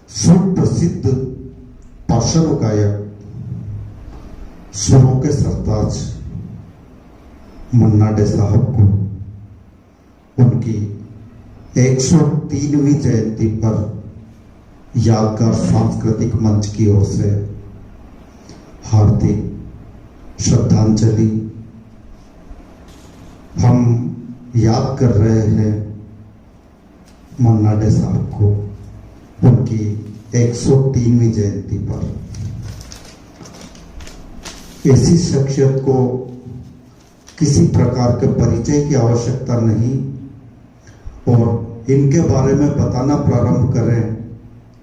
सुप्रसिद्ध पार्श्व गायक, सुरों के सरताज मन्ना डे साहब को उनकी 103वीं जयंती पर यादगार सांस्कृतिक मंच की ओर से हार्दिक श्रद्धांजलि। हम याद कर रहे हैं मन्ना डे साहब को उनकी 103वीं जयंती पर। ऐसी शख्सियत को किसी प्रकार के परिचय की आवश्यकता नहीं, और इनके बारे में बताना प्रारंभ करें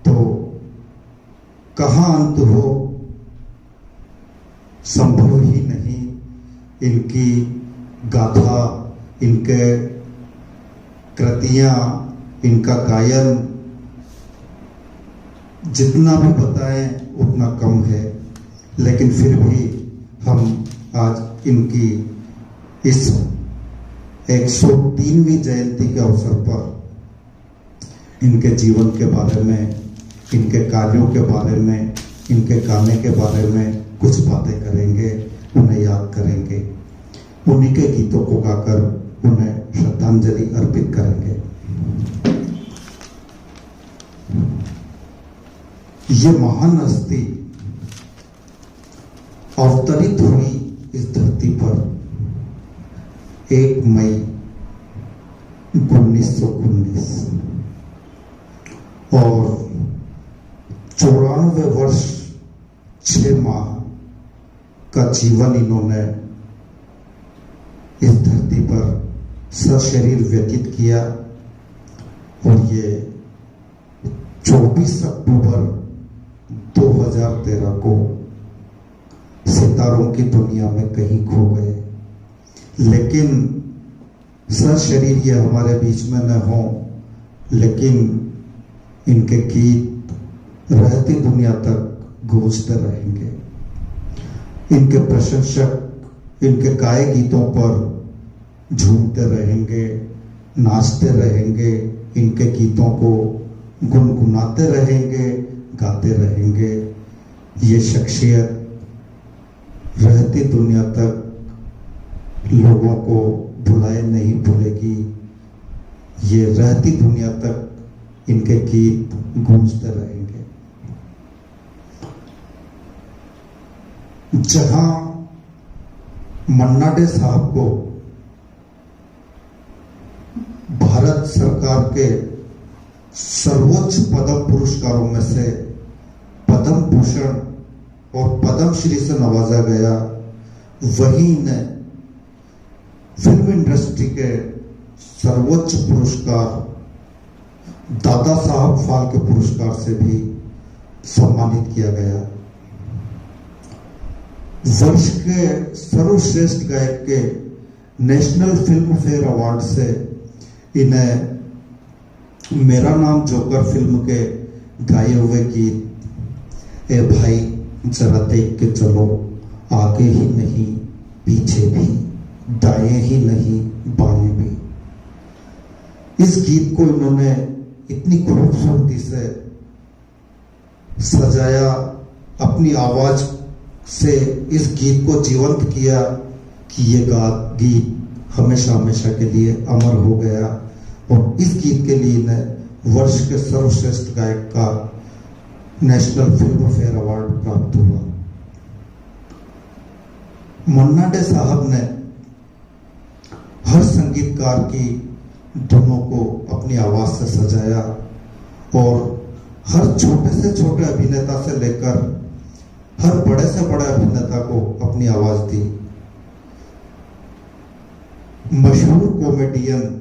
तो कहाँ अंत हो, संभव ही नहीं। इनकी गाथा, इनके कृतियां, इनका गायन जितना भी बताएं उतना कम है, लेकिन फिर भी हम आज इनकी इस 103वीं जयंती के अवसर पर इनके जीवन के बारे में, इनके कार्यों के बारे में, इनके गाने के बारे में कुछ बातें करेंगे, उन्हें याद करेंगे, उन्हीं के गीतों को गाकर उन्हें श्रद्धांजलि अर्पित करेंगे। ये महान हस्ती अवतरित हुई इस धरती पर 1 मई 1919 और 94 वर्ष 6 माह का जीवन इन्होंने इस धरती पर सशरीर व्यतीत किया, और ये 24 अक्टूबर 2013 को सितारों की दुनिया में कहीं खो गए। लेकिन सशरीर ये हमारे बीच में न हो, लेकिन इनके गीत रहती दुनिया तक गूंजते रहेंगे। इनके प्रशंसक इनके गाए गीतों पर झूमते रहेंगे, नाचते रहेंगे, इनके गीतों को गुनगुनाते रहेंगे, गाते रहेंगे। ये शख्सियत रहती दुनिया तक लोगों को भुलाए नहीं भूलेगी। ये रहती दुनिया तक इनके गीत गूंजते रहेंगे। जहां मन्ना डे साहब को भारत सरकार के सर्वोच्च पद्म पुरस्कारों में से पद्म भूषण और पद्म श्री से नवाजा गया, वहीं ने फिल्म इंडस्ट्री के सर्वोच्च पुरस्कार दादा साहब फाल्के पुरस्कार से भी सम्मानित किया गया। वर्ष के सर्वश्रेष्ठ गायक के नेशनल फिल्म फेयर अवार्ड से इन्हें मेरा नाम जोकर फिल्म के गाए हुए गीत ए भाई जरा देख के चलो, आगे ही नहीं पीछे भी, दाएं ही नहीं बाएं भी, इस गीत को इन्होंने इतनी खूबसूरती से सजाया, अपनी आवाज से इस गीत को जीवंत किया कि ये गीत हमेशा हमेशा के लिए अमर हो गया। और इस गीत के लिए इन्हें वर्ष के सर्वश्रेष्ठ गायक का नेशनल फिल्म फेयर अवार्ड प्राप्त हुआ। मन्ना डे साहब ने हर संगीतकार की धुनों को अपनी आवाज से सजाया, और हर छोटे से छोटे अभिनेता से लेकर हर बड़े से बड़े अभिनेता को अपनी आवाज दी। मशहूर कॉमेडियन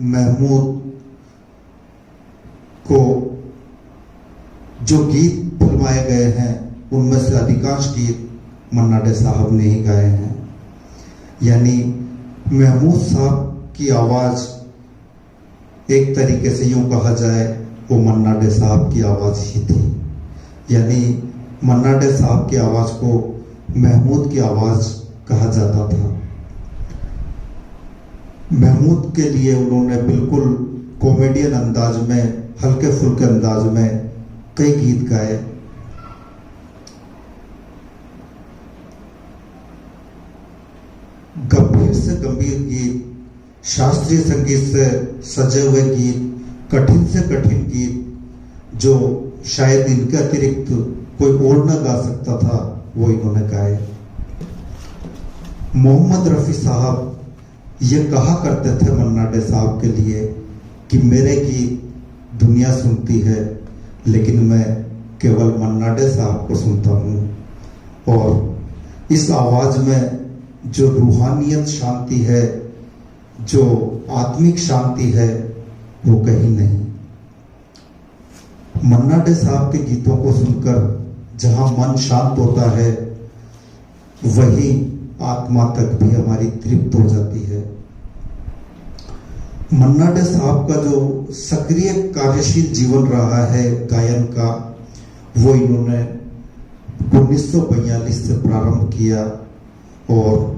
महमूद को जो गीत फिल्माए गए हैं उनमें से अधिकांश गीत मन्ना डे साहब ने ही गाए हैं। यानी महमूद साहब की आवाज एक तरीके से यूं कहा जाए वो मन्ना डे साहब की आवाज ही थी। यानी मन्ना डे साहब की आवाज को महमूद की आवाज कहा जाता था। महमूद के लिए उन्होंने बिल्कुल कॉमेडियन अंदाज में, हल्के फुल्के अंदाज में कई गीत गाए। गंभीर से गंभीर गीत, शास्त्रीय संगीत से सजे हुए गीत, कठिन से कठिन गीत जो शायद इनके अतिरिक्त कोई और न गा सकता था, वो इन्होंने गाए। मोहम्मद रफी साहब ये कहा करते थे मन्ना डे साहब के लिए कि मेरे गीत दुनिया सुनती है, लेकिन मैं केवल मन्ना डे साहब को सुनता हूँ। और इस आवाज में जो रूहानियत शांति है, जो आत्मिक शांति है, वो कहीं नहीं। मन्ना डे साहब के गीतों को सुनकर जहां मन शांत होता है, वही आत्मा तक भी हमारी तृप्त हो जाती है। मन्ना डे साहब का जो सक्रिय कार्यशील जीवन रहा है गायन का, वो इन्होंने 1942 से प्रारंभ किया और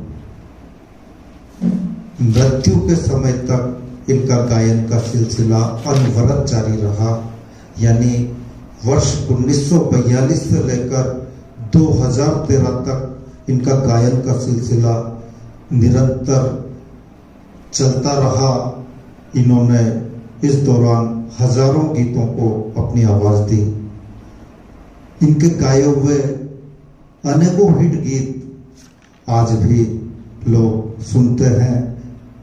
मृत्यु के समय तक इनका गायन का सिलसिला अनवरत जारी रहा। यानी वर्ष 1942 से लेकर 2013 तक इनका गायन का सिलसिला निरंतर चलता रहा। इन्होंने इस दौरान हजारों गीतों को अपनी आवाज दी। इनके गाए हुए अनेकों हिट गीत आज भी लोग सुनते हैं।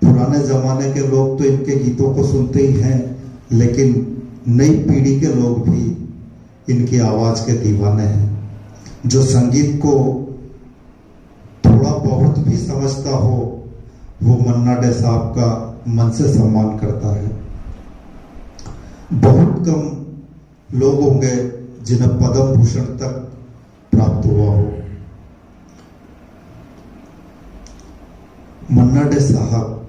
पुराने जमाने के लोग तो इनके गीतों को सुनते ही हैं, लेकिन नई पीढ़ी के लोग भी इनकी आवाज के दीवाने हैं। जो संगीत को थोड़ा बहुत भी समझता हो, वो मन्ना डे साहब का मन से सम्मान करता है। बहुत कम लोग होंगे जिन्हें पद्म भूषण तक प्राप्त हुआ हो। मन्ना डे साहब,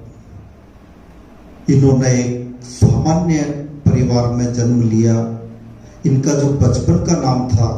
इन्होंने एक सामान्य परिवार में जन्म लिया। इनका जो बचपन का नाम था